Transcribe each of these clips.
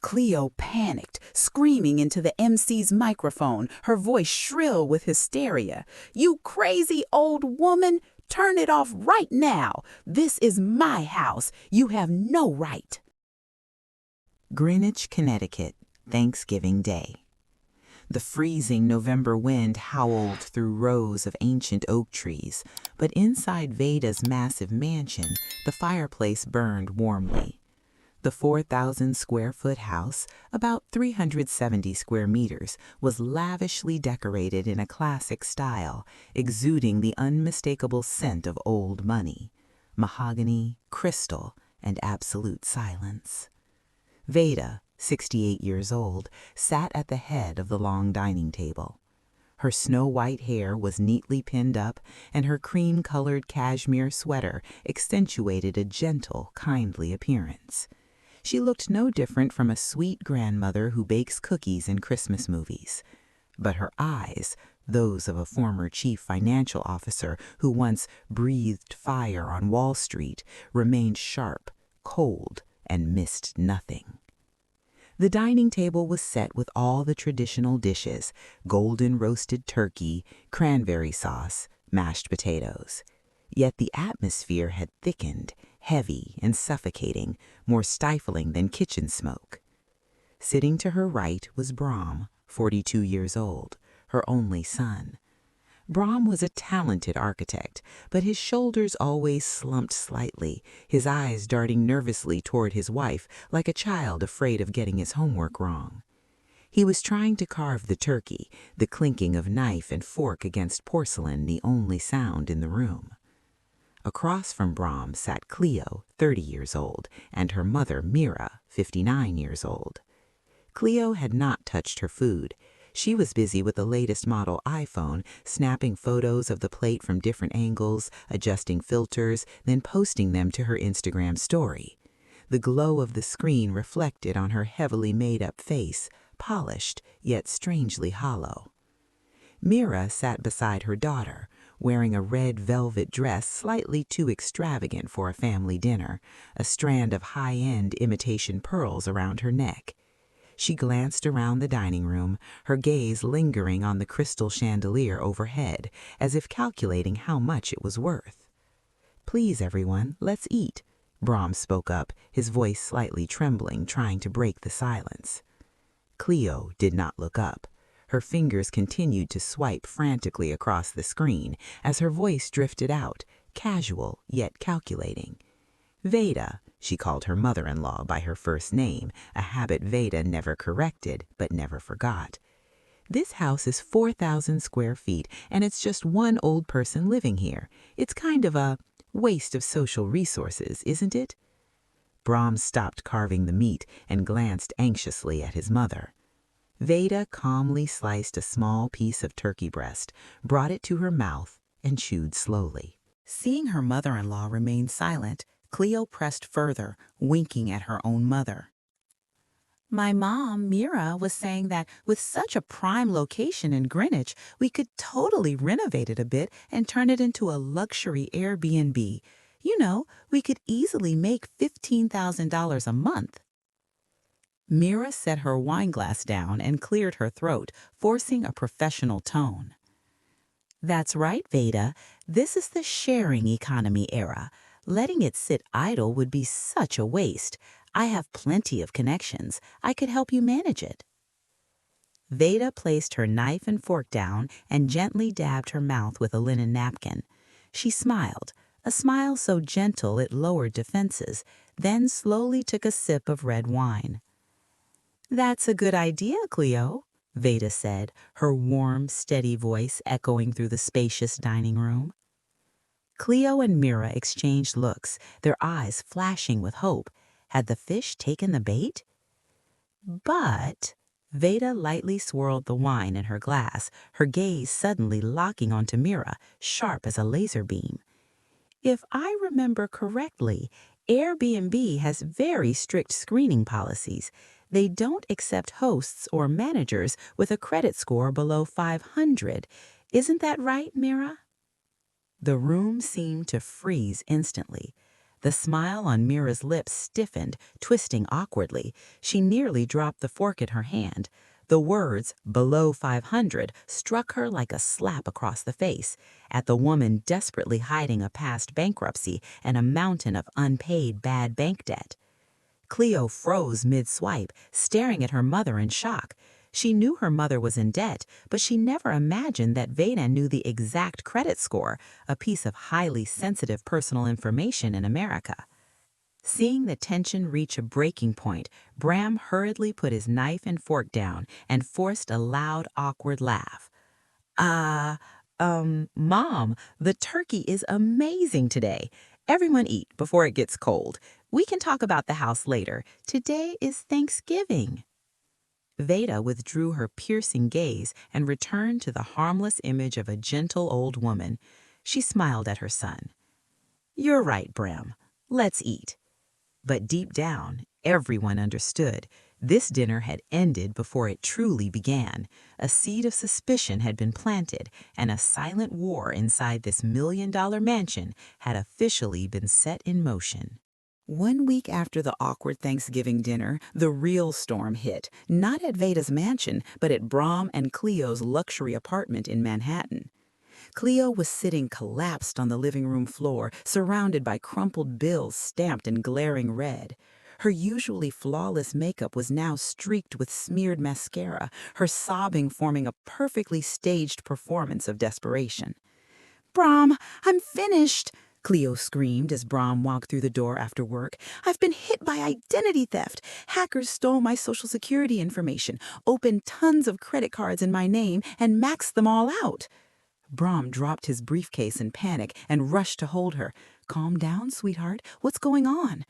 Cleo panicked, screaming into the MC's microphone, her voice shrill with hysteria. "You crazy old woman! Turn it off right now! This is my house! You have no right!" Greenwich, Connecticut, Thanksgiving Day. The freezing November wind howled through rows of ancient oak trees, but inside Veda's massive mansion, the fireplace burned warmly. The 4,000-square-foot house, about 370 square meters, was lavishly decorated in a classic style, exuding the unmistakable scent of old money, mahogany, crystal, and absolute silence. Veda, 68 years old, sat at the head of the long dining table. Her snow-white hair was neatly pinned up, and her cream-colored cashmere sweater accentuated a gentle, kindly appearance. She looked no different from a sweet grandmother who bakes cookies in Christmas movies. But her eyes, those of a former chief financial officer who once breathed fire on Wall Street, remained sharp, cold, and missed nothing. The dining table was set with all the traditional dishes: golden roasted turkey, cranberry sauce, mashed potatoes. Yet the atmosphere had thickened, heavy and suffocating, more stifling than kitchen smoke. Sitting to her right was Bram, 42 years old, her only son. Bram was a talented architect, but his shoulders always slumped slightly, his eyes darting nervously toward his wife like a child afraid of getting his homework wrong. He was trying to carve the turkey, the clinking of knife and fork against porcelain the only sound in the room. Across from Bram sat Cleo, 30 years old, and her mother, Mira, 59 years old. Cleo had not touched her food. She was busy with the latest model iPhone, snapping photos of the plate from different angles, adjusting filters, then posting them to her Instagram story. The glow of the screen reflected on her heavily made-up face, polished yet strangely hollow. Mira sat beside her daughter, wearing a red velvet dress slightly too extravagant for a family dinner, a strand of high-end imitation pearls around her neck. She glanced around the dining room, her gaze lingering on the crystal chandelier overhead, as if calculating how much it was worth. "Please, everyone, let's eat," Bram spoke up, his voice slightly trembling, trying to break the silence. Cleo did not look up. Her fingers continued to swipe frantically across the screen as her voice drifted out, casual yet calculating. "Veda," she called her mother-in-law by her first name, a habit Veda never corrected but never forgot. "This house is 4,000 square feet, and it's just one old person living here. It's kind of a waste of social resources, isn't it?" Bram stopped carving the meat and glanced anxiously at his mother. Veda calmly sliced a small piece of turkey breast, brought it to her mouth, and chewed slowly. Seeing her mother-in-law remain silent, Cleo pressed further, winking at her own mother. "My mom, Mira, was saying that with such a prime location in Greenwich, we could totally renovate it a bit and turn it into a luxury Airbnb. You know, we could easily make $15,000 a month." Mira set her wineglass down and cleared her throat, forcing a professional tone. "That's right, Veda. This is the sharing economy era. Letting it sit idle would be such a waste. I have plenty of connections. I could help you manage it." Veda placed her knife and fork down and gently dabbed her mouth with a linen napkin. She smiled, a smile so gentle it lowered defenses, then slowly took a sip of red wine. "That's a good idea, Cleo," Veda said, her warm, steady voice echoing through the spacious dining room. Cleo and Mira exchanged looks, their eyes flashing with hope. Had the fish taken the bait? But Veda lightly swirled the wine in her glass, her gaze suddenly locking onto Mira, sharp as a laser beam. "If I remember correctly, Airbnb has very strict screening policies. They don't accept hosts or managers with a credit score below 500. Isn't that right, Mira?" The room seemed to freeze instantly. The smile on Mira's lips stiffened, twisting awkwardly. She nearly dropped the fork in her hand. The words, below 500, struck her like a slap across the face, at the woman desperately hiding a past bankruptcy and a mountain of unpaid bad bank debt. Cleo froze mid-swipe, staring at her mother in shock. She knew her mother was in debt, but she never imagined that Veda knew the exact credit score, a piece of highly sensitive personal information in America. Seeing the tension reach a breaking point, Bram hurriedly put his knife and fork down and forced a loud, awkward laugh. Mom, the turkey is amazing today. Everyone eat before it gets cold. We can talk about the house later. Today is Thanksgiving. Veda withdrew her piercing gaze and returned to the harmless image of a gentle old woman. She smiled at her son. You're right, Bram. Let's eat. But deep down, everyone understood. This dinner had ended before it truly began. A seed of suspicion had been planted, and a silent war inside this million-dollar mansion had officially been set in motion. 1 week after the awkward Thanksgiving dinner, the real storm hit, not at Veda's mansion, but at Bram and Cleo's luxury apartment in Manhattan. Cleo was sitting collapsed on the living room floor, surrounded by crumpled bills stamped in glaring red. Her usually flawless makeup was now streaked with smeared mascara, her sobbing forming a perfectly staged performance of desperation. "Bram, I'm finished!" Cleo screamed as Bram walked through the door after work. "I've been hit by identity theft. Hackers stole my social security information, opened tons of credit cards in my name, and maxed them all out." Bram dropped his briefcase in panic and rushed to hold her. "Calm down, sweetheart. What's going on?"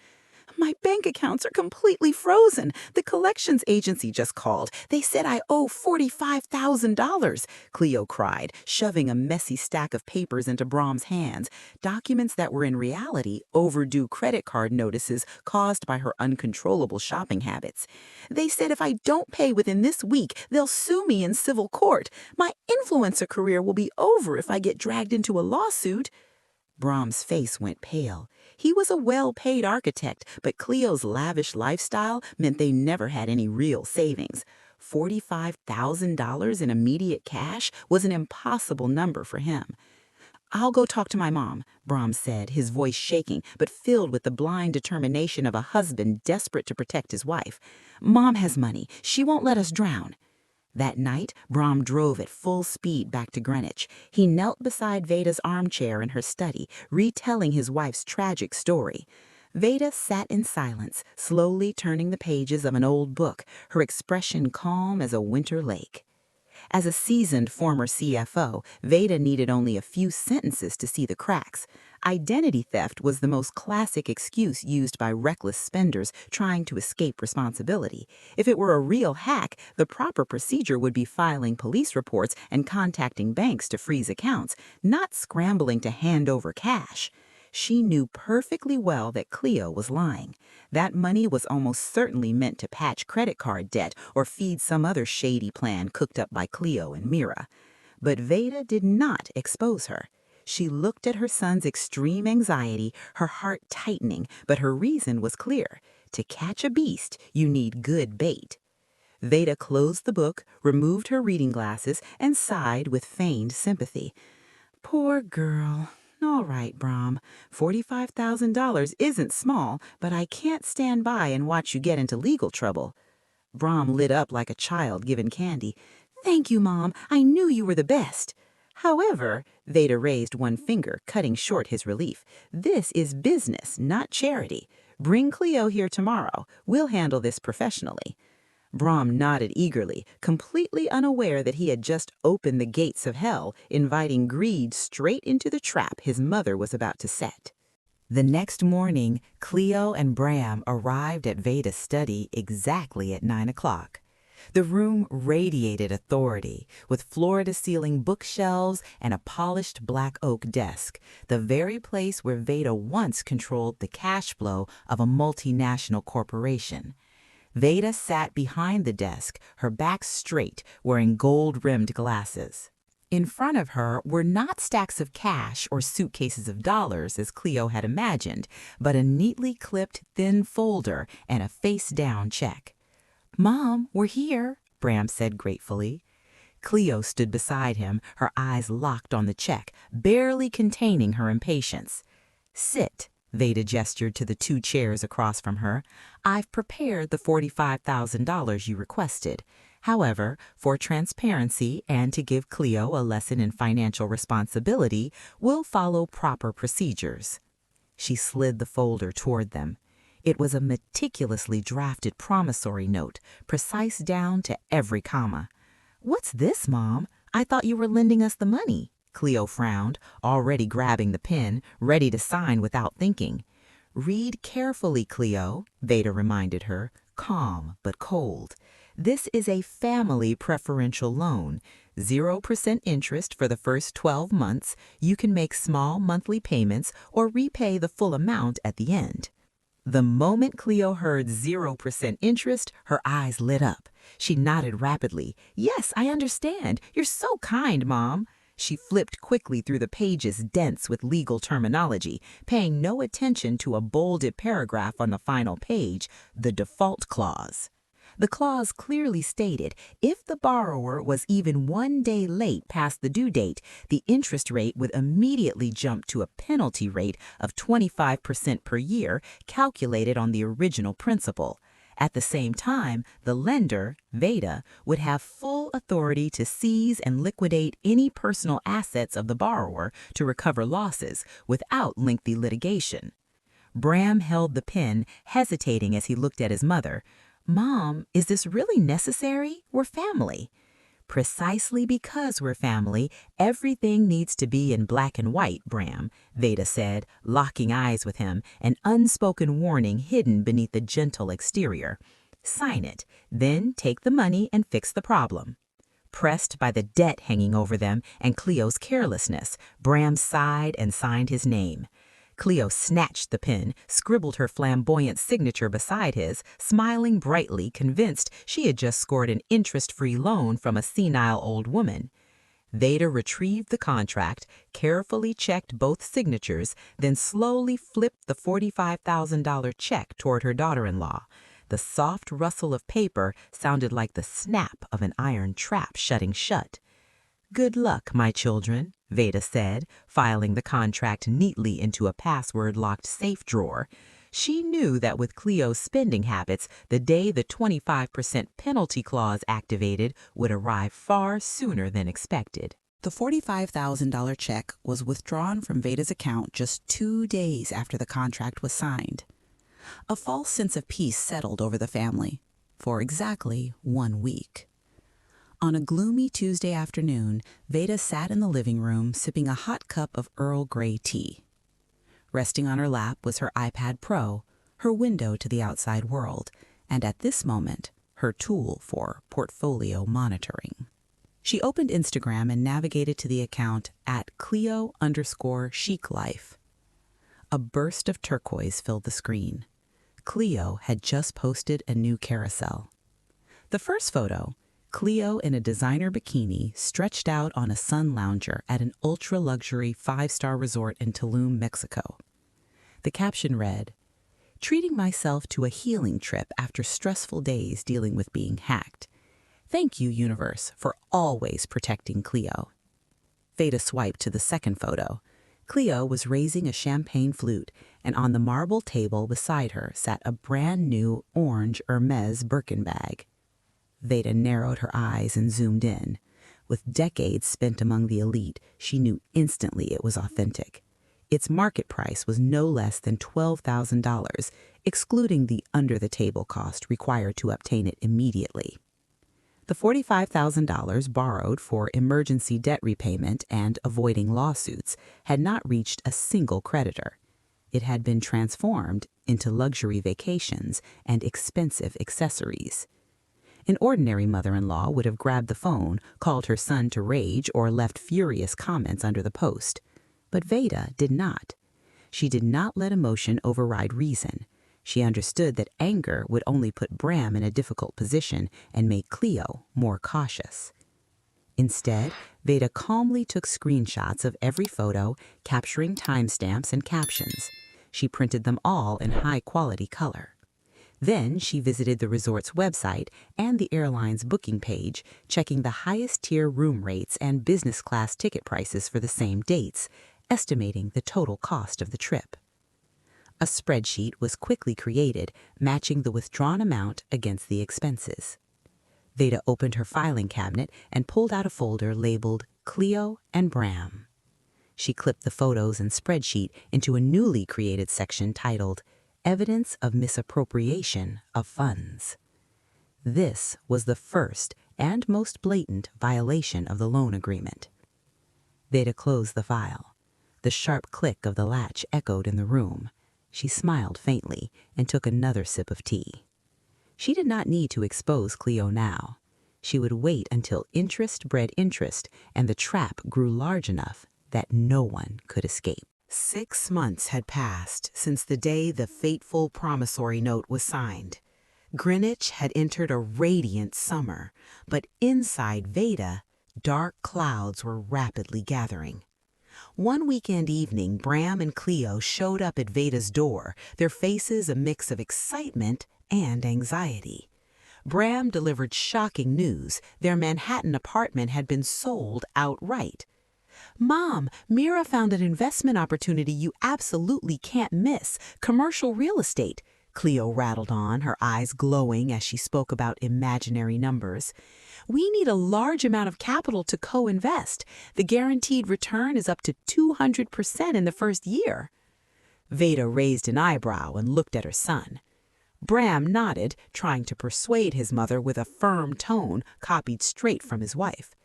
"My bank accounts are completely frozen. The collections agency just called. They said I owe $45,000, Cleo cried, shoving a messy stack of papers into Bram's hands, documents that were in reality overdue credit card notices caused by her uncontrollable shopping habits. "They said if I don't pay within this week, they'll sue me in civil court. My influencer career will be over if I get dragged into a lawsuit." Bram's face went pale. He was a well-paid architect, but Cleo's lavish lifestyle meant they never had any real savings. $45,000 in immediate cash was an impossible number for him. "I'll go talk to my mom," Bram said, his voice shaking, but filled with the blind determination of a husband desperate to protect his wife. "Mom has money. She won't let us drown." That night, Bram drove at full speed back to Greenwich. He knelt beside Veda's armchair in her study, retelling his wife's tragic story. Veda sat in silence, slowly turning the pages of an old book, her expression calm as a winter lake. As a seasoned former CFO, Veda needed only a few sentences to see the cracks. Identity theft was the most classic excuse used by reckless spenders trying to escape responsibility. If it were a real hack, the proper procedure would be filing police reports and contacting banks to freeze accounts, not scrambling to hand over cash. She knew perfectly well that Cleo was lying. That money was almost certainly meant to patch credit card debt or feed some other shady plan cooked up by Cleo and Mira. But Veda did not expose her. She looked at her son's extreme anxiety, her heart tightening, but her reason was clear. To catch a beast, you need good bait. Veda closed the book, removed her reading glasses, and sighed with feigned sympathy. "Poor girl. All right, Bram. $45,000 isn't small, but I can't stand by and watch you get into legal trouble." Bram lit up like a child given candy. "Thank you, Mom. I knew you were the best." "However," Veda raised one finger, cutting short his relief, "this is business, not charity. Bring Cleo here tomorrow. We'll handle this professionally." Bram nodded eagerly, completely unaware that he had just opened the gates of hell, inviting greed straight into the trap his mother was about to set. The next morning, Cleo and Bram arrived at Veda's study exactly at 9 o'clock. The room radiated authority, with floor-to-ceiling bookshelves and a polished black oak desk, the very place where Veda once controlled the cash flow of a multinational corporation. Veda sat behind the desk, her back straight, wearing gold-rimmed glasses. In front of her were not stacks of cash or suitcases of dollars as Cleo had imagined, but a neatly clipped thin folder and a face-down check. "Mom, we're here," Bram said gratefully. Cleo stood beside him, her eyes locked on the check, barely containing her impatience. "Sit," Veda gestured to the 2 chairs across from her. "I've prepared the $45,000 you requested. However, for transparency and to give Cleo a lesson in financial responsibility, we'll follow proper procedures." She slid the folder toward them. It was a meticulously drafted promissory note, precise down to every comma. "What's this, Mom? I thought you were lending us the money." Cleo frowned, already grabbing the pen, ready to sign without thinking. "Read carefully, Cleo," Veda reminded her, calm but cold. "This is a family preferential loan. 0% interest for the first 12 months. You can make small monthly payments or repay the full amount at the end." The moment Cleo heard 0% interest, her eyes lit up. She nodded rapidly. "Yes, I understand. You're so kind, Mom." She flipped quickly through the pages dense with legal terminology, paying no attention to a bolded paragraph on the final page, the default clause. The clause clearly stated if the borrower was even 1 day late past the due date, the interest rate would immediately jump to a penalty rate of 25% per year calculated on the original principal. At the same time, the lender, Veda, would have full authority to seize and liquidate any personal assets of the borrower to recover losses without lengthy litigation. Bram held the pen, hesitating as he looked at his mother. "Mom, is this really necessary? We're family." "Precisely because we're family, everything needs to be in black and white, Bram," Veda said, locking eyes with him, an unspoken warning hidden beneath the gentle exterior. "Sign it, then take the money and fix the problem." Pressed by the debt hanging over them and Cleo's carelessness, Bram sighed and signed his name. Cleo snatched the pen, scribbled her flamboyant signature beside his, smiling brightly, convinced she had just scored an interest-free loan from a senile old woman. Veda retrieved the contract, carefully checked both signatures, then slowly flipped the $45,000 check toward her daughter-in-law. The soft rustle of paper sounded like the snap of an iron trap shutting shut. "Good luck, my children," Veda said, filing the contract neatly into a password-locked safe drawer. She knew that with Cleo's spending habits, the day the 25% penalty clause activated would arrive far sooner than expected. The $45,000 check was withdrawn from Veda's account just 2 days after the contract was signed. A false sense of peace settled over the family for exactly 1 week. On a gloomy Tuesday afternoon, Veda sat in the living room sipping a hot cup of Earl Grey tea. Resting on her lap was her iPad Pro, her window to the outside world, and at this moment, her tool for portfolio monitoring. She opened Instagram and navigated to the account @Cleo_chic_life. A burst of turquoise filled the screen. Cleo had just posted a new carousel. The first photo, Cleo in a designer bikini stretched out on a sun lounger at an ultra-luxury 5-star resort in Tulum, Mexico. The caption read, "Treating myself to a healing trip after stressful days dealing with being hacked. Thank you, universe, for always protecting Cleo." Veda swiped to the second photo. Cleo was raising a champagne flute, and on the marble table beside her sat a brand new orange Hermes Birkin bag. Veda narrowed her eyes and zoomed in. With decades spent among the elite, she knew instantly it was authentic. Its market price was no less than $12,000, excluding the under-the-table cost required to obtain it immediately. The $45,000 borrowed for emergency debt repayment and avoiding lawsuits had not reached a single creditor. It had been transformed into luxury vacations and expensive accessories. An ordinary mother-in-law would have grabbed the phone, called her son to rage, or left furious comments under the post. But Veda did not. She did not let emotion override reason. She understood that anger would only put Bram in a difficult position and make Cleo more cautious. Instead, Veda calmly took screenshots of every photo, capturing timestamps and captions. She printed them all in high-quality color. Then she visited the resort's website and the airline's booking page, checking the highest-tier room rates and business-class ticket prices for the same dates, estimating the total cost of the trip. A spreadsheet was quickly created, matching the withdrawn amount against the expenses. Veda opened her filing cabinet and pulled out a folder labeled Cleo and Bram. She clipped the photos and spreadsheet into a newly created section titled Evidence of Misappropriation of Funds. This was the first and most blatant violation of the loan agreement. Veda closed the file. The sharp click of the latch echoed in the room. She smiled faintly and took another sip of tea. She did not need to expose Cleo now. She would wait until interest bred interest and the trap grew large enough that no one could escape. 6 months had passed since the day the fateful promissory note was signed. Greenwich had entered a radiant summer, but inside Veda, dark clouds were rapidly gathering. One weekend evening, Bram and Cleo showed up at Veda's door, their faces a mix of excitement and anxiety. Bram delivered shocking news. Their Manhattan apartment had been sold outright. "Mom, Mira found an investment opportunity you absolutely can't miss, commercial real estate," Cleo rattled on, her eyes glowing as she spoke about imaginary numbers. "We need a large amount of capital to co-invest. The guaranteed return is up to 200% in the first year." Veda raised an eyebrow and looked at her son. Bram nodded, trying to persuade his mother with a firm tone copied straight from his wife.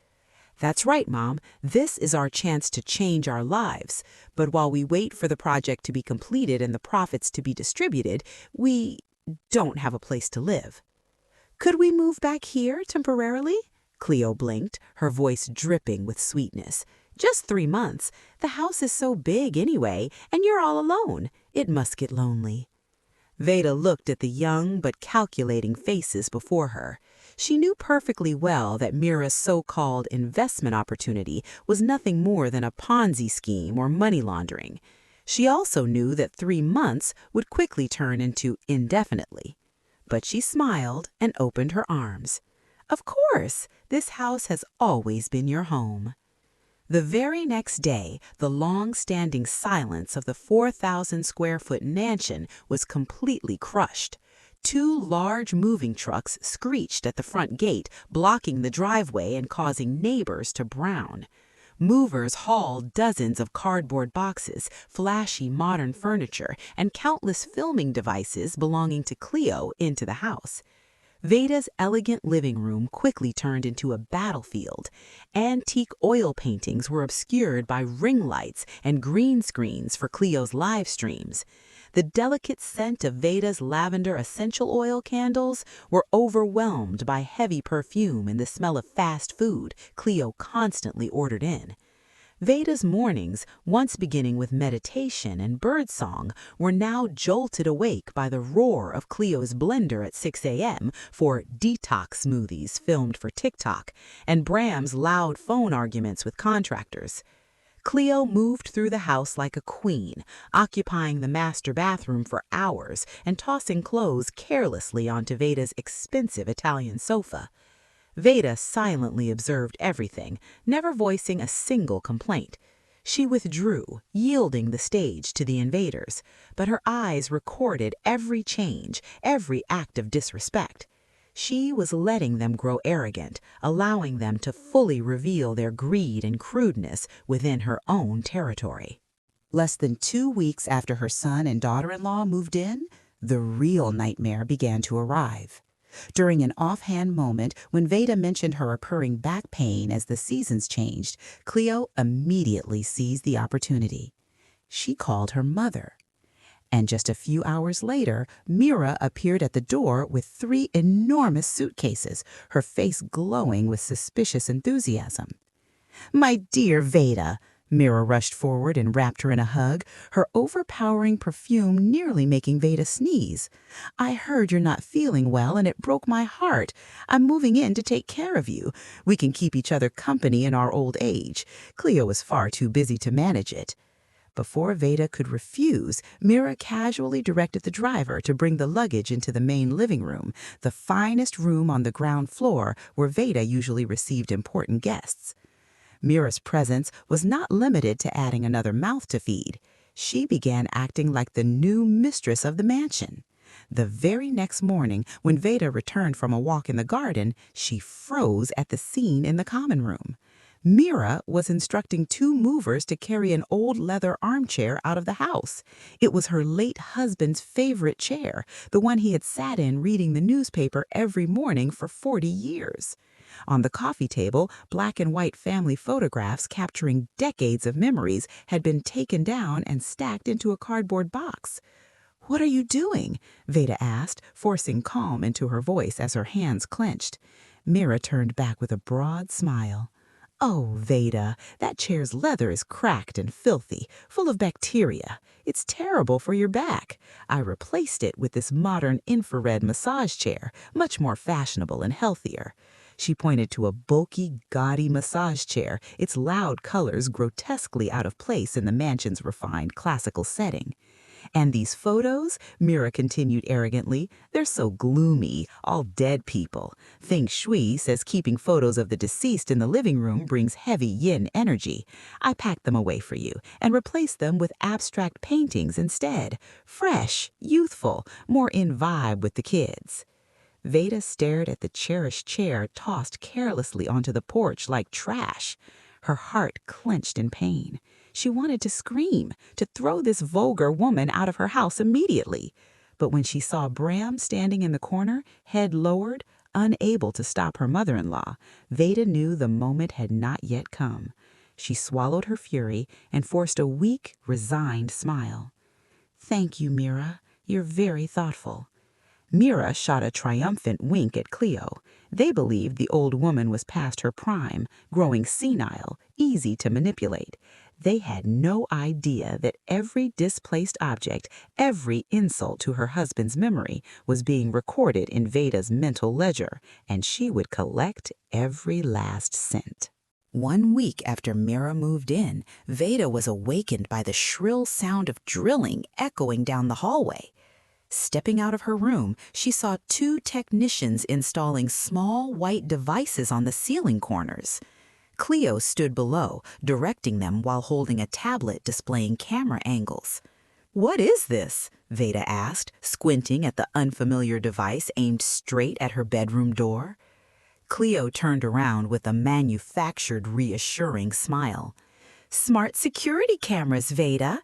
"That's right, Mom. This is our chance to change our lives. But while we wait for the project to be completed and the profits to be distributed, we don't have a place to live." "Could we move back here temporarily?" Cleo blinked, her voice dripping with sweetness. "Just 3 months. The house is so big anyway, and you're all alone. It must get lonely." Veda looked at the young but calculating faces before her. She knew perfectly well that Mira's so-called investment opportunity was nothing more than a Ponzi scheme or money laundering. She also knew that 3 months would quickly turn into indefinitely. But she smiled and opened her arms. "Of course, this house has always been your home." The very next day, the long-standing silence of the 4,000-square-foot mansion was completely crushed. 2 large moving trucks screeched at the front gate, blocking the driveway and causing neighbors to frown. Movers hauled dozens of cardboard boxes, flashy modern furniture, and countless filming devices belonging to Cleo into the house. Veda's elegant living room quickly turned into a battlefield. Antique oil paintings were obscured by ring lights and green screens for Cleo's live streams. The delicate scent of Veda's lavender essential oil candles were overwhelmed by heavy perfume and the smell of fast food Cleo constantly ordered in. Veda's mornings, once beginning with meditation and birdsong, were now jolted awake by the roar of Cleo's blender at 6 a.m. for detox smoothies filmed for TikTok, and Bram's loud phone arguments with contractors. Cleo moved through the house like a queen, occupying the master bathroom for hours and tossing clothes carelessly onto Veda's expensive Italian sofa. Veda silently observed everything, never voicing a single complaint. She withdrew, yielding the stage to the invaders, but her eyes recorded every change, every act of disrespect. She was letting them grow arrogant, allowing them to fully reveal their greed and crudeness within her own territory. Less than 2 weeks after her son and daughter-in-law moved in, the real nightmare began to arrive. During an offhand moment when Veda mentioned her recurring back pain as the seasons changed, Cleo immediately seized the opportunity. She called her mother. And just a few hours later, Mira appeared at the door with 3 enormous suitcases, her face glowing with suspicious enthusiasm. "My dear Veda," Mira rushed forward and wrapped her in a hug, her overpowering perfume nearly making Veda sneeze. "I heard you're not feeling well and it broke my heart. I'm moving in to take care of you. We can keep each other company in our old age. Cleo is far too busy to manage it." Before Veda could refuse, Mira casually directed the driver to bring the luggage into the main living room, the finest room on the ground floor where Veda usually received important guests. Mira's presence was not limited to adding another mouth to feed. She began acting like the new mistress of the mansion. The very next morning, when Veda returned from a walk in the garden, she froze at the scene in the common room. Mira was instructing two movers to carry an old leather armchair out of the house. It was her late husband's favorite chair, the one he had sat in reading the newspaper every morning for 40 years. On the coffee table, black and white family photographs capturing decades of memories had been taken down and stacked into a cardboard box. "What are you doing?" Veda asked, forcing calm into her voice as her hands clenched. Mira turned back with a broad smile. "Oh, Veda, that chair's leather is cracked and filthy, full of bacteria. It's terrible for your back. I replaced it with this modern infrared massage chair, much more fashionable and healthier." She pointed to a bulky, gaudy massage chair, its loud colors grotesquely out of place in the mansion's refined classical setting. "And these photos," Mira continued arrogantly, "they're so gloomy, all dead people. Feng Shui says keeping photos of the deceased in the living room brings heavy yin energy. I packed them away for you and replaced them with abstract paintings instead. Fresh, youthful, more in vibe with the kids." Veda stared at the cherished chair tossed carelessly onto the porch like trash. Her heart clenched in pain. She wanted to scream, to throw this vulgar woman out of her house immediately. But when she saw Bram standing in the corner, head lowered, unable to stop her mother-in-law, Veda knew the moment had not yet come. She swallowed her fury and forced a weak, resigned smile. "Thank you, Mira. You're very thoughtful." Mira shot a triumphant wink at Cleo. They believed the old woman was past her prime, growing senile, easy to manipulate. They had no idea that every displaced object, every insult to her husband's memory, was being recorded in Veda's mental ledger, and she would collect every last cent. 1 week after Mira moved in, Veda was awakened by the shrill sound of drilling echoing down the hallway. Stepping out of her room, she saw 2 technicians installing small white devices on the ceiling corners. Cleo stood below, directing them while holding a tablet displaying camera angles. "What is this?" Veda asked, squinting at the unfamiliar device aimed straight at her bedroom door. Cleo turned around with a manufactured, reassuring smile. "Smart security cameras, Veda.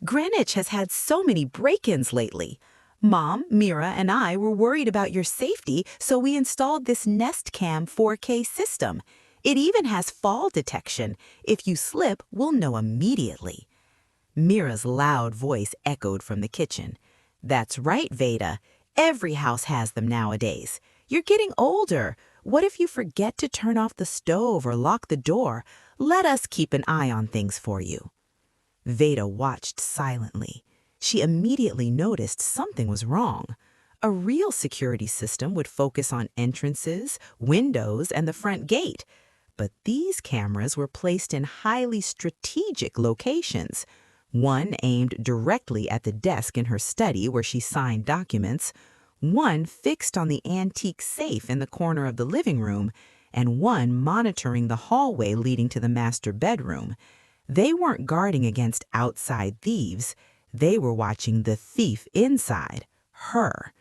Greenwich has had so many break-ins lately. Mom, Mira, and I were worried about your safety, so we installed this Nest Cam 4K system. It even has fall detection. If you slip, we'll know immediately." Mira's loud voice echoed from the kitchen. "That's right, Veda. Every house has them nowadays. You're getting older. What if you forget to turn off the stove or lock the door? Let us keep an eye on things for you." Veda watched silently. She immediately noticed something was wrong. A real security system would focus on entrances, windows, and the front gate. But these cameras were placed in highly strategic locations. One aimed directly at the desk in her study where she signed documents, one fixed on the antique safe in the corner of the living room, and one monitoring the hallway leading to the master bedroom. They weren't guarding against outside thieves. They were watching the thief inside, her.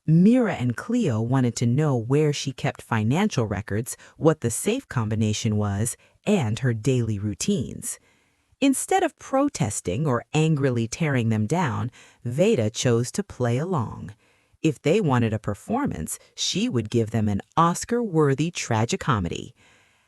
Mira and Cleo wanted to know where she kept financial records, what the safe combination was, and her daily routines. Instead of protesting or angrily tearing them down, Veda chose to play along. If they wanted a performance, she would give them an Oscar-worthy tragicomedy.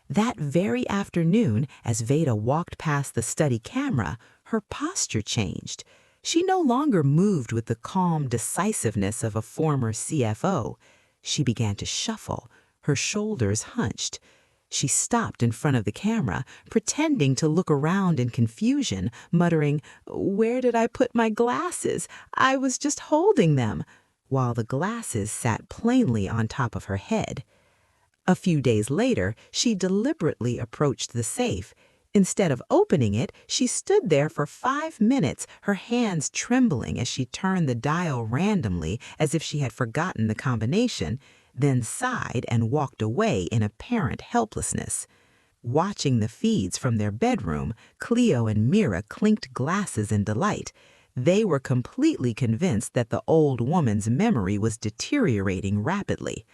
That very afternoon, as Veda walked past the study camera, her posture changed. She no longer moved with the calm decisiveness of a former CFO. She began to shuffle, her shoulders hunched. She stopped in front of the camera, pretending to look around in confusion, muttering, "Where did I put my glasses? I was just holding them," while the glasses sat plainly on top of her head. A few days later, she deliberately approached the safe. Instead of opening it, she stood there for 5 minutes, her hands trembling as she turned the dial randomly as if she had forgotten the combination, then sighed and walked away in apparent helplessness. Watching the feeds from their bedroom, Cleo and Mira clinked glasses in delight. They were completely convinced that the old woman's memory was deteriorating rapidly.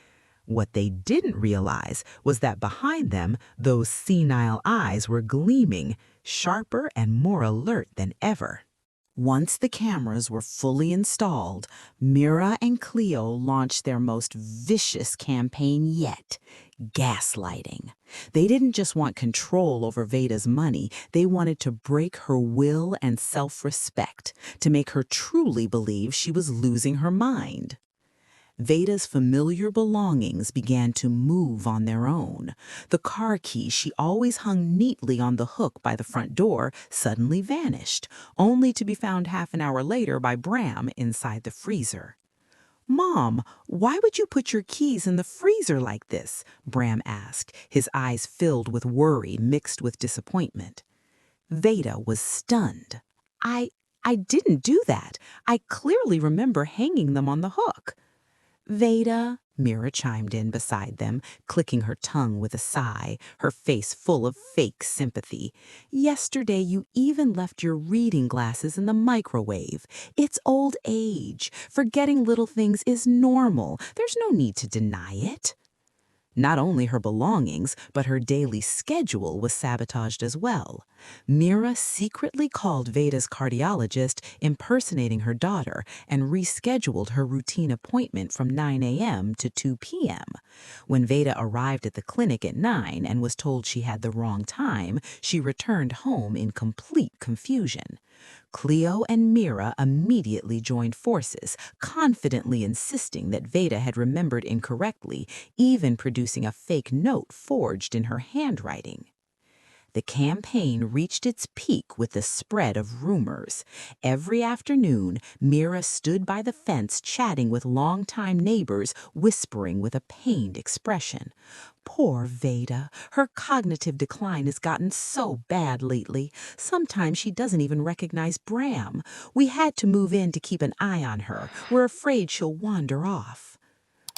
What they didn't realize was that behind them, those senile eyes were gleaming, sharper and more alert than ever. Once the cameras were fully installed, Mira and Cleo launched their most vicious campaign yet, gaslighting. They didn't just want control over Veda's money, they wanted to break her will and self-respect, to make her truly believe she was losing her mind. Veda's familiar belongings began to move on their own. The car key she always hung neatly on the hook by the front door suddenly vanished, only to be found half an hour later by Bram inside the freezer. "Mom, why would you put your keys in the freezer like this?" Bram asked, his eyes filled with worry mixed with disappointment. Veda was stunned. I didn't do that. I clearly remember hanging them on the hook." "Veda," Mira chimed in beside them, clicking her tongue with a sigh, her face full of fake sympathy. "Yesterday you even left your reading glasses in the microwave. It's old age. Forgetting little things is normal. There's no need to deny it." Not only her belongings, but her daily schedule was sabotaged as well. Mira secretly called Veda's cardiologist, impersonating her daughter, and rescheduled her routine appointment from 9 a.m. to 2 p.m. When Veda arrived at the clinic at 9 and was told she had the wrong time, she returned home in complete confusion. Cleo and Mira immediately joined forces, confidently insisting that Veda had remembered incorrectly, even producing a fake note forged in her handwriting. The campaign reached its peak with the spread of rumors. Every afternoon, Mira stood by the fence chatting with longtime neighbors, whispering with a pained expression. "Poor Veda. Her cognitive decline has gotten so bad lately. Sometimes she doesn't even recognize Bram. We had to move in to keep an eye on her. We're afraid she'll wander off."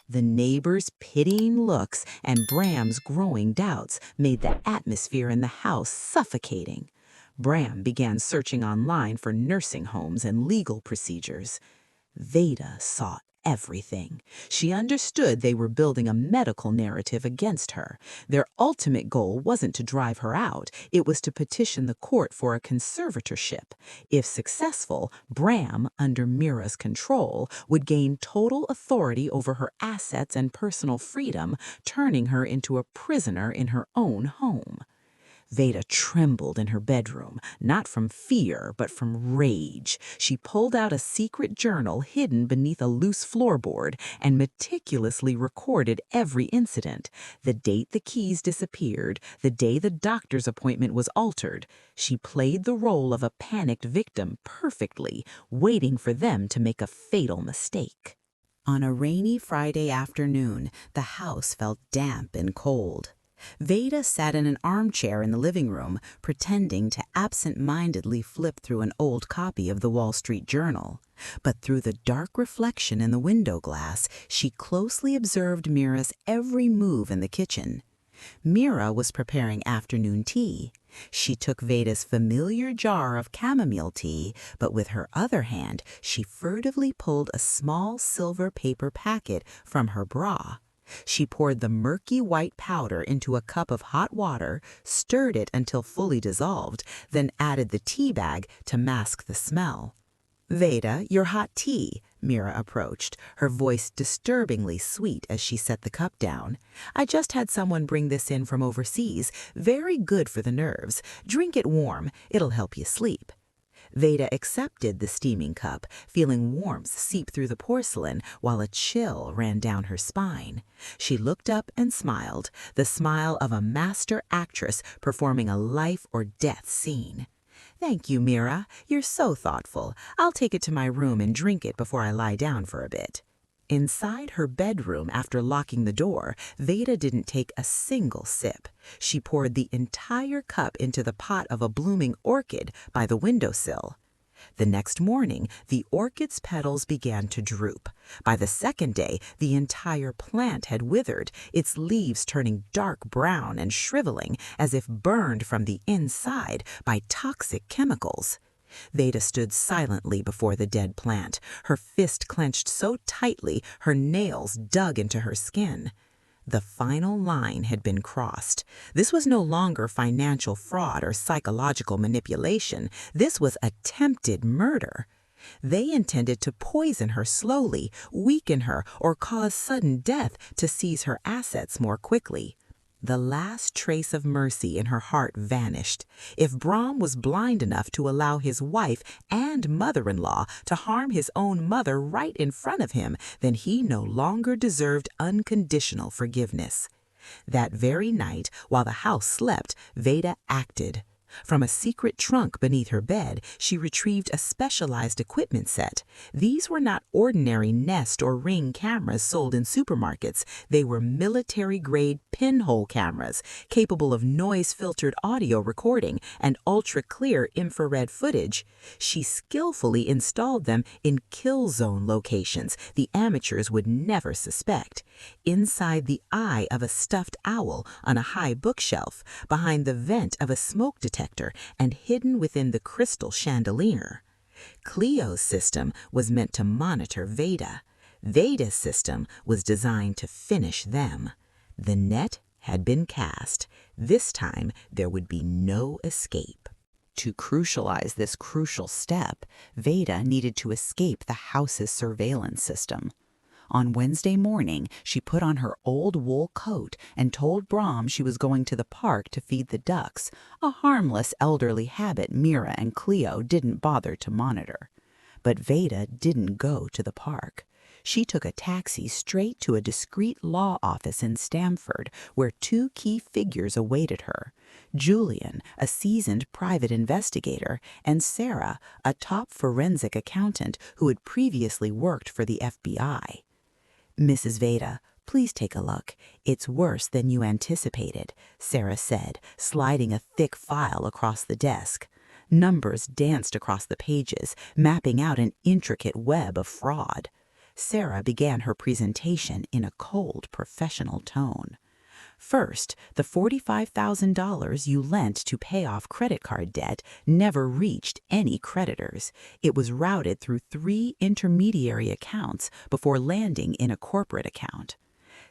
The neighbors' pitying looks and Bram's growing doubts made the atmosphere in the house suffocating. Bram began searching online for nursing homes and legal procedures. Veda saw everything. She understood they were building a medical narrative against her. Their ultimate goal wasn't to drive her out, it was to petition the court for a conservatorship. If successful, Bram, under Mira's control, would gain total authority over her assets and personal freedom, turning her into a prisoner in her own home. Veda trembled in her bedroom, not from fear, but from rage. She pulled out a secret journal hidden beneath a loose floorboard and meticulously recorded every incident. The date the keys disappeared, the day the doctor's appointment was altered. She played the role of a panicked victim perfectly, waiting for them to make a fatal mistake. On a rainy Friday afternoon, the house felt damp and cold. Veda sat in an armchair in the living room, pretending to absent-mindedly flip through an old copy of the Wall Street Journal. But through the dark reflection in the window glass, she closely observed Mira's every move in the kitchen. Mira was preparing afternoon tea. She took Veda's familiar jar of chamomile tea, but with her other hand, she furtively pulled a small silver paper packet from her bra. She poured the murky white powder into a cup of hot water, stirred it until fully dissolved, then added the tea bag to mask the smell. "Veda, your hot tea," Mira approached, her voice disturbingly sweet as she set the cup down. "I just had someone bring this in from overseas. Very good for the nerves. Drink it warm. It'll help you sleep." Veda accepted the steaming cup, feeling warmth seep through the porcelain while a chill ran down her spine. She looked up and smiled, the smile of a master actress performing a life-or-death scene. "Thank you, Mira. You're so thoughtful. I'll take it to my room and drink it before I lie down for a bit." Inside her bedroom, after locking the door, Veda didn't take a single sip. She poured the entire cup into the pot of a blooming orchid by the windowsill. The next morning, the orchid's petals began to droop. By the second day, the entire plant had withered, its leaves turning dark brown and shriveling as if burned from the inside by toxic chemicals. Veda stood silently before the dead plant, her fist clenched so tightly her nails dug into her skin. The final line had been crossed. This was no longer financial fraud or psychological manipulation. This was attempted murder. They intended to poison her slowly, weaken her, or cause sudden death to seize her assets more quickly. The last trace of mercy in her heart vanished. If Bram was blind enough to allow his wife and mother-in-law to harm his own mother right in front of him, then he no longer deserved unconditional forgiveness. That very night, while the house slept, Veda acted. From a secret trunk beneath her bed, she retrieved a specialized equipment set. These were not ordinary Nest or Ring cameras sold in supermarkets. They were military-grade pinhole cameras, capable of noise-filtered audio recording and ultra-clear infrared footage. She skillfully installed them in kill zone locations the amateurs would never suspect. Inside the eye of a stuffed owl on a high bookshelf, behind the vent of a smoke detector, and hidden within the crystal chandelier. Cleo's system was meant to monitor Veda. Veda's system was designed to finish them. The net had been cast. This time there would be no escape. To crucialize this crucial step, Veda needed to escape the house's surveillance system. On Wednesday morning, she put on her old wool coat and told Bram she was going to the park to feed the ducks, a harmless elderly habit Mira and Cleo didn't bother to monitor. But Veda didn't go to the park. She took a taxi straight to a discreet law office in Stamford, where two key figures awaited her: Julian, a seasoned private investigator, and Sarah, a top forensic accountant who had previously worked for the FBI. "Mrs. Veda, please take a look. It's worse than you anticipated," Sarah said, sliding a thick file across the desk. Numbers danced across the pages, mapping out an intricate web of fraud. Sarah began her presentation in a cold, professional tone. "First, the $45,000 you lent to pay off credit card debt never reached any creditors. It was routed through 3 intermediary accounts before landing in a corporate account.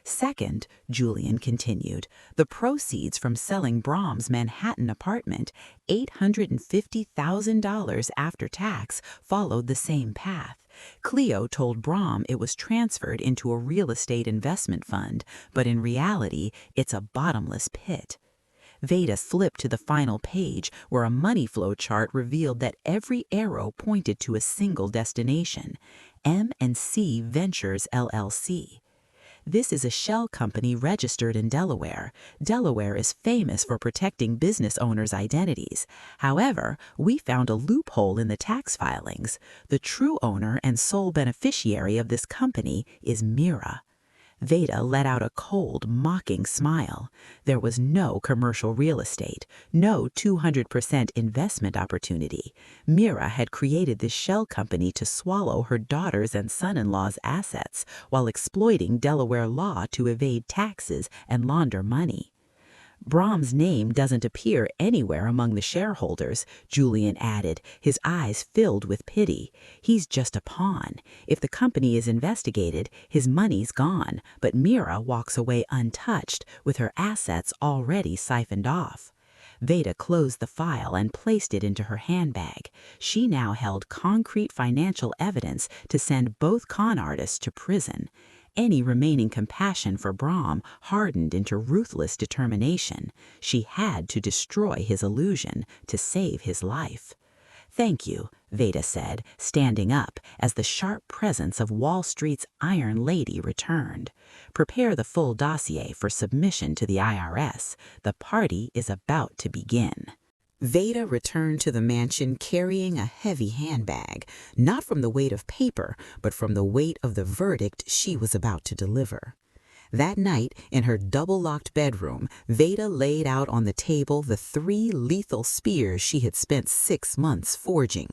Second," Julian continued, "the proceeds from selling Bram's Manhattan apartment, $850,000 after tax, followed the same path. Cleo told Bram it was transferred into a real estate investment fund, but in reality, it's a bottomless pit." Veda flipped to the final page, where a money flow chart revealed that every arrow pointed to a single destination: M&C Ventures LLC. This is a shell company registered in Delaware. Delaware is famous for protecting business owners' identities. However, we found a loophole in the tax filings. The true owner and sole beneficiary of this company is Mira. Veda let out a cold, mocking smile. There was no commercial real estate, no 200% investment opportunity. Mira had created this shell company to swallow her daughter's and son-in-law's assets while exploiting Delaware law to evade taxes and launder money. "Bram's name doesn't appear anywhere among the shareholders," Julian added, his eyes filled with pity. "He's just a pawn. If the company is investigated, his money's gone, but Mira walks away untouched, with her assets already siphoned off." Veda closed the file and placed it into her handbag. She now held concrete financial evidence to send both con artists to prison. Any remaining compassion for Bram hardened into ruthless determination. She had to destroy his illusion to save his life. "Thank you," Veda said, standing up as the sharp presence of Wall Street's Iron Lady returned. "Prepare the full dossier for submission to the IRS. The party is about to begin." Veda returned to the mansion carrying a heavy handbag, not from the weight of paper, but from the weight of the verdict she was about to deliver. That night, in her double-locked bedroom, Veda laid out on the table the 3 lethal spears she had spent 6 months forging.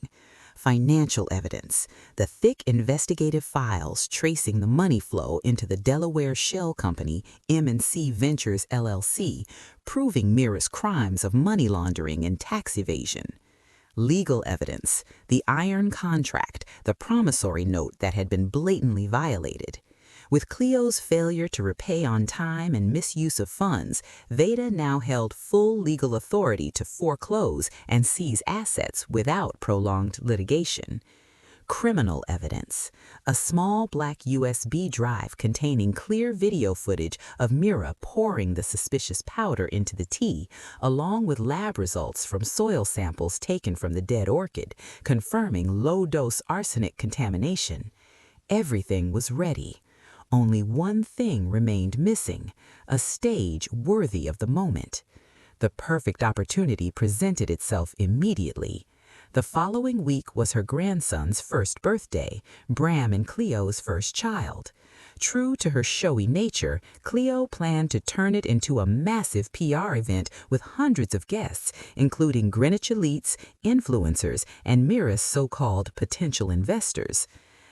Financial evidence, the thick investigative files tracing the money flow into the Delaware shell company M&C Ventures LLC, proving Mira's crimes of money laundering and tax evasion. Legal evidence, the iron contract, the promissory note that had been blatantly violated. With Cleo's failure to repay on time and misuse of funds, Veda now held full legal authority to foreclose and seize assets without prolonged litigation. Criminal evidence, a small black USB drive containing clear video footage of Mira pouring the suspicious powder into the tea, along with lab results from soil samples taken from the dead orchid, confirming low-dose arsenic contamination. Everything was ready. Only one thing remained missing, a stage worthy of the moment. The perfect opportunity presented itself immediately. The following week was her grandson's first birthday, Bram and Cleo's first child. True to her showy nature, Cleo planned to turn it into a massive PR event with hundreds of guests, including Greenwich elites, influencers, and Mira's so-called potential investors.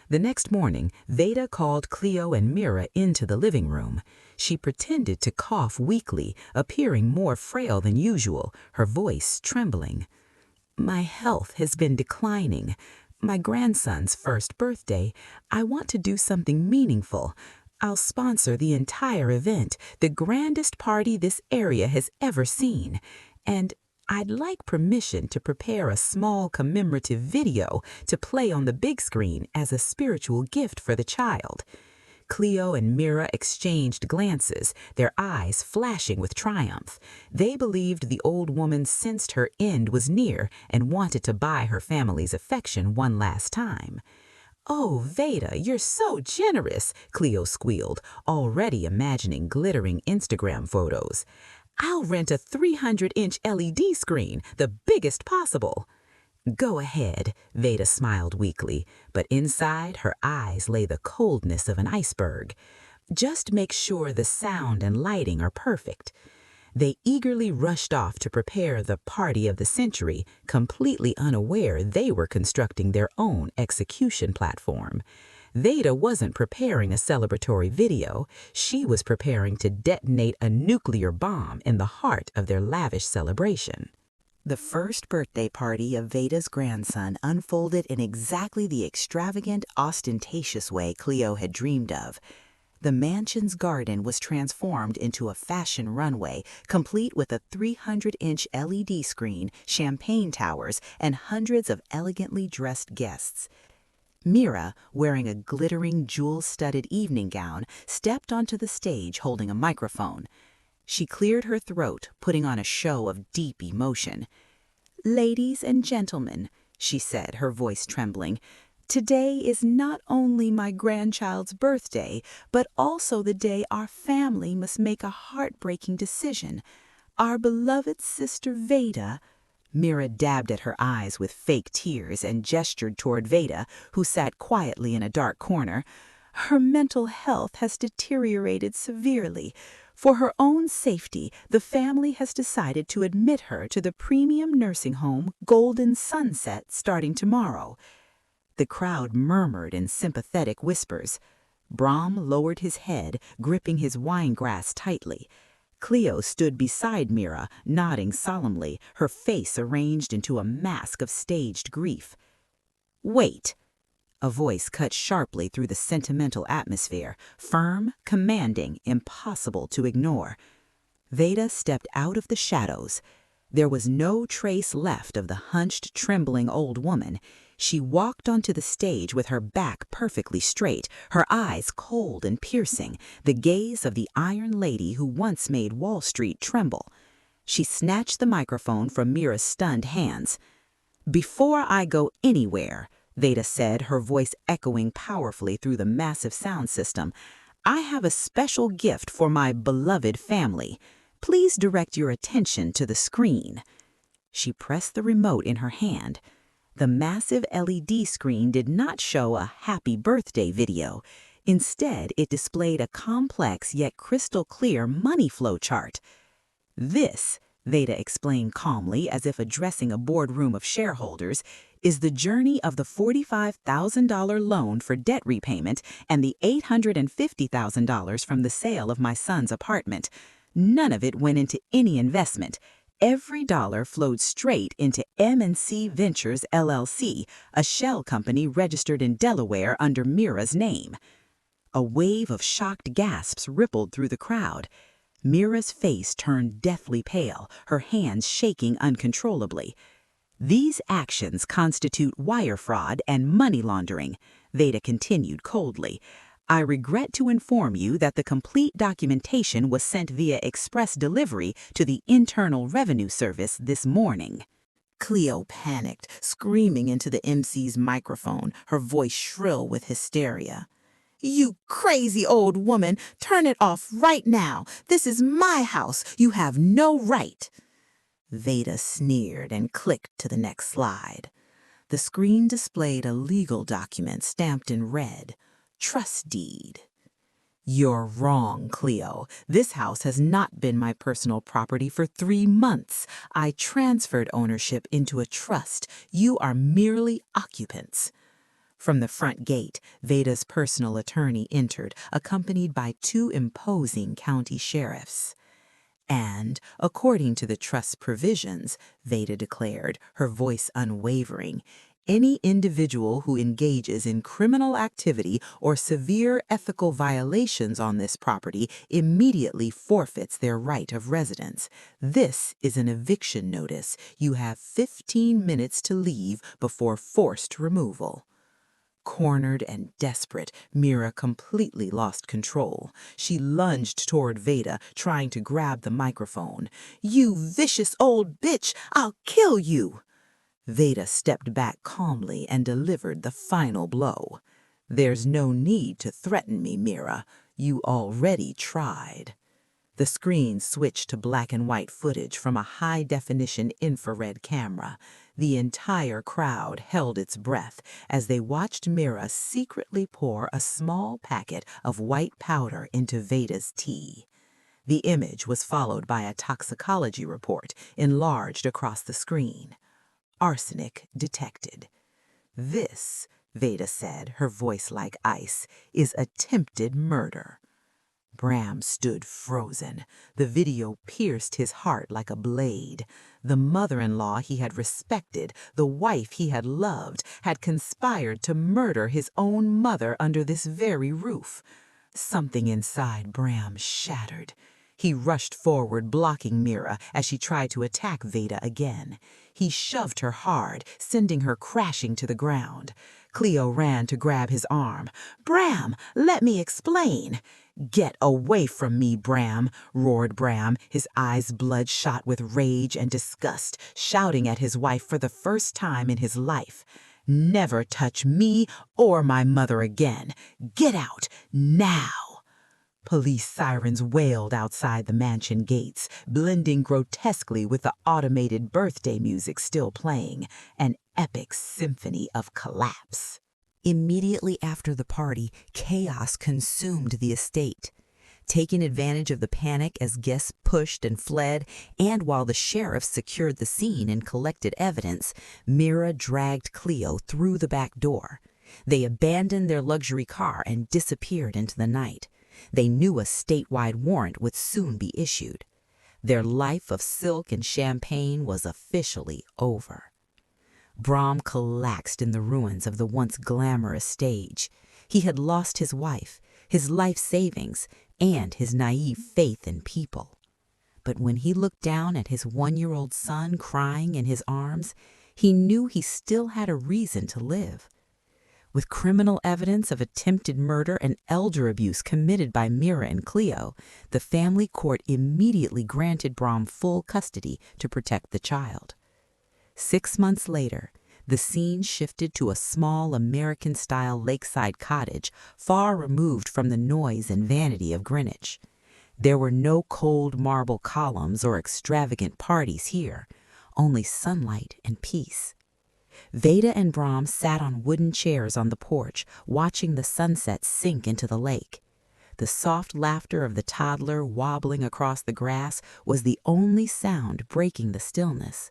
The next morning, Veda called Cleo and Mira into the living room. She pretended to cough weakly, appearing more frail than usual, her voice trembling. "My health has been declining. My grandson's first birthday. I want to do something meaningful. I'll sponsor the entire event, the grandest party this area has ever seen. And I'd like permission to prepare a small commemorative video to play on the big screen as a spiritual gift for the child." Cleo and Mira exchanged glances, their eyes flashing with triumph. They believed the old woman sensed her end was near and wanted to buy her family's affection one last time. "Oh, Veda, you're so generous," Cleo squealed, already imagining glittering Instagram photos. "I'll rent a 300-inch LED screen, the biggest possible." "Go ahead," Veda smiled weakly, but inside her eyes lay the coldness of an iceberg. "Just make sure the sound and lighting are perfect." They eagerly rushed off to prepare the party of the century, completely unaware they were constructing their own execution platform. Veda wasn't preparing a celebratory video. She was preparing to detonate a nuclear bomb in the heart of their lavish celebration. The first birthday party of Veda's grandson unfolded in exactly the extravagant, ostentatious way Cleo had dreamed of. The mansion's garden was transformed into a fashion runway, complete with a 300-inch LED screen, champagne towers, and hundreds of elegantly dressed guests. Mira, wearing a glittering, jewel-studded evening gown, stepped onto the stage holding a microphone. She cleared her throat, putting on a show of deep emotion. "Ladies and gentlemen," she said, her voice trembling, "today is not only my grandchild's birthday, but also the day our family must make a heartbreaking decision. Our beloved sister Veda—" Mira dabbed at her eyes with fake tears and gestured toward Veda, who sat quietly in a dark corner. "Her mental health has deteriorated severely. For her own safety, the family has decided to admit her to the premium nursing home Golden Sunset starting tomorrow." The crowd murmured in sympathetic whispers. Bram lowered his head, gripping his wineglass tightly. Cleo stood beside Mira, nodding solemnly, her face arranged into a mask of staged grief. "Wait!" A voice cut sharply through the sentimental atmosphere, firm, commanding, impossible to ignore. Veda stepped out of the shadows. There was no trace left of the hunched, trembling old woman. She walked onto the stage with her back perfectly straight, her eyes cold and piercing, the gaze of the Iron Lady who once made Wall Street tremble. She snatched the microphone from Mira's stunned hands. "Before I go anywhere," Veda said, her voice echoing powerfully through the massive sound system, "I have a special gift for my beloved family. Please direct your attention to the screen." She pressed the remote in her hand. The massive LED screen did not show a happy birthday video. Instead, it displayed a complex yet crystal clear money flow chart. "This," Veda explained calmly, as if addressing a boardroom of shareholders, "is the journey of the $45,000 loan for debt repayment and the $850,000 from the sale of my son's apartment. None of it went into any investment. Every dollar flowed straight into M&C Ventures LLC, a shell company registered in Delaware under Mira's name." A wave of shocked gasps rippled through the crowd. Mira's face turned deathly pale, her hands shaking uncontrollably. "These actions constitute wire fraud and money laundering," Veda continued coldly. "I regret to inform you that the complete documentation was sent via express delivery to the Internal Revenue Service this morning." Cleo panicked, screaming into the MC's microphone, her voice shrill with hysteria. "You crazy old woman, turn it off right now. This is my house. You have no right." Veda sneered and clicked to the next slide. The screen displayed a legal document stamped in red, trust deed. "You're wrong, Cleo. This house has not been my personal property for 3 months. I transferred ownership into a trust. You are merely occupants." From the front gate, Veda's personal attorney entered, accompanied by 2 imposing county sheriffs. "And, according to the trust's provisions," Veda declared, her voice unwavering, "any individual who engages in criminal activity or severe ethical violations on this property immediately forfeits their right of residence. This is an eviction notice. You have 15 minutes to leave before forced removal." Cornered and desperate, Mira completely lost control. She lunged toward Veda, trying to grab the microphone. "You vicious old bitch! I'll kill you!" Veda stepped back calmly and delivered the final blow. "There's no need to threaten me, Mira. You already tried." The screen switched to black and white footage from a high-definition infrared camera. The entire crowd held its breath as they watched Mira secretly pour a small packet of white powder into Veda's tea. The image was followed by a toxicology report enlarged across the screen. "Arsenic detected." "This," Veda said, her voice like ice, "is attempted murder." Bram stood frozen. The video pierced his heart like a blade. The mother-in-law he had respected, the wife he had loved, had conspired to murder his own mother under this very roof. Something inside Bram shattered. He rushed forward, blocking Mira as she tried to attack Veda again. He shoved her hard, sending her crashing to the ground. Cleo ran to grab his arm. "Bram, let me explain." "Get away from me, Bram," roared Bram, his eyes bloodshot with rage and disgust, shouting at his wife for the first time in his life. "Never touch me or my mother again. Get out, now." Police sirens wailed outside the mansion gates, blending grotesquely with the automated birthday music still playing, an epic symphony of collapse. Immediately after the party, chaos consumed the estate. Taking advantage of the panic as guests pushed and fled, and while the sheriff secured the scene and collected evidence, Mira dragged Cleo through the back door. They abandoned their luxury car and disappeared into the night. They knew a statewide warrant would soon be issued. Their life of silk and champagne was officially over. Bram collapsed in the ruins of the once glamorous stage. He had lost his wife, his life savings, and his naive faith in people. But when he looked down at his 1-year-old son crying in his arms, he knew he still had a reason to live. With criminal evidence of attempted murder and elder abuse committed by Mira and Cleo, the family court immediately granted Bram full custody to protect the child. 6 months later, The scene shifted to a small American-style lakeside cottage far removed from the noise and vanity of Greenwich. There were no cold marble columns or extravagant parties here, only sunlight and peace. Veda and Bram sat on wooden chairs on the porch, watching the sunset sink into the lake. The soft laughter of the toddler wobbling across the grass was the only sound breaking the stillness.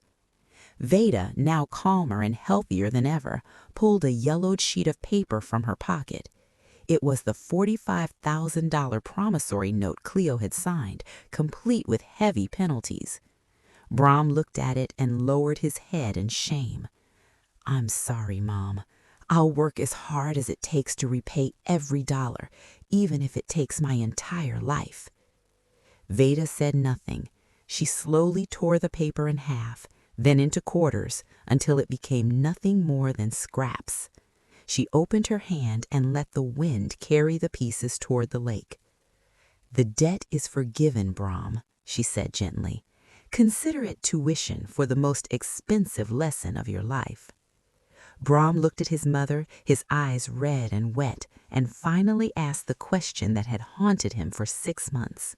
Veda, now calmer and healthier than ever, pulled a yellowed sheet of paper from her pocket. It was the $45,000 promissory note Cleo had signed, complete with heavy penalties. Bram looked at it and lowered his head in shame. "I'm sorry, Mom. I'll work as hard as it takes to repay every dollar, even if it takes my entire life." Veda said nothing. She slowly tore the paper in half, then into quarters, until it became nothing more than scraps. She opened her hand and let the wind carry the pieces toward the lake. "The debt is forgiven, Bram," she said gently. "Consider it tuition for the most expensive lesson of your life." Bram looked at his mother, his eyes red and wet, and finally asked the question that had haunted him for 6 months.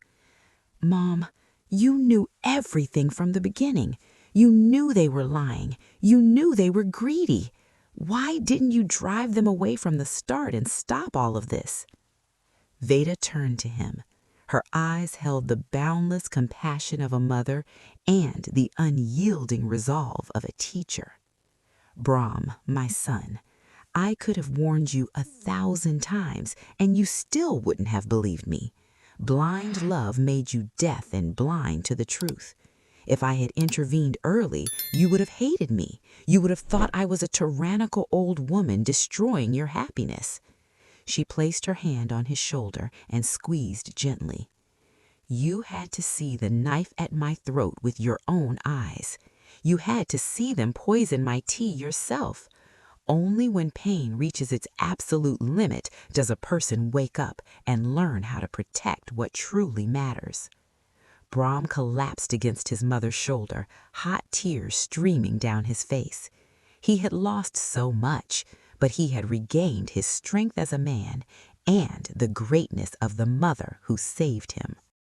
"Mom, you knew everything from the beginning. You knew they were lying. You knew they were greedy. Why didn't you drive them away from the start and stop all of this?" Veda turned to him. Her eyes held the boundless compassion of a mother and the unyielding resolve of a teacher. "Bram, my son, I could have warned you 1,000 times, and you still wouldn't have believed me. Blind love made you deaf and blind to the truth. If I had intervened early, you would have hated me. You would have thought I was a tyrannical old woman destroying your happiness." She placed her hand on his shoulder and squeezed gently. "You had to see the knife at my throat with your own eyes. You had to see them poison my tea yourself. Only when pain reaches its absolute limit does a person wake up and learn how to protect what truly matters." Bram collapsed against his mother's shoulder, hot tears streaming down his face. He had lost so much, but he had regained his strength as a man and the greatness of the mother who saved him.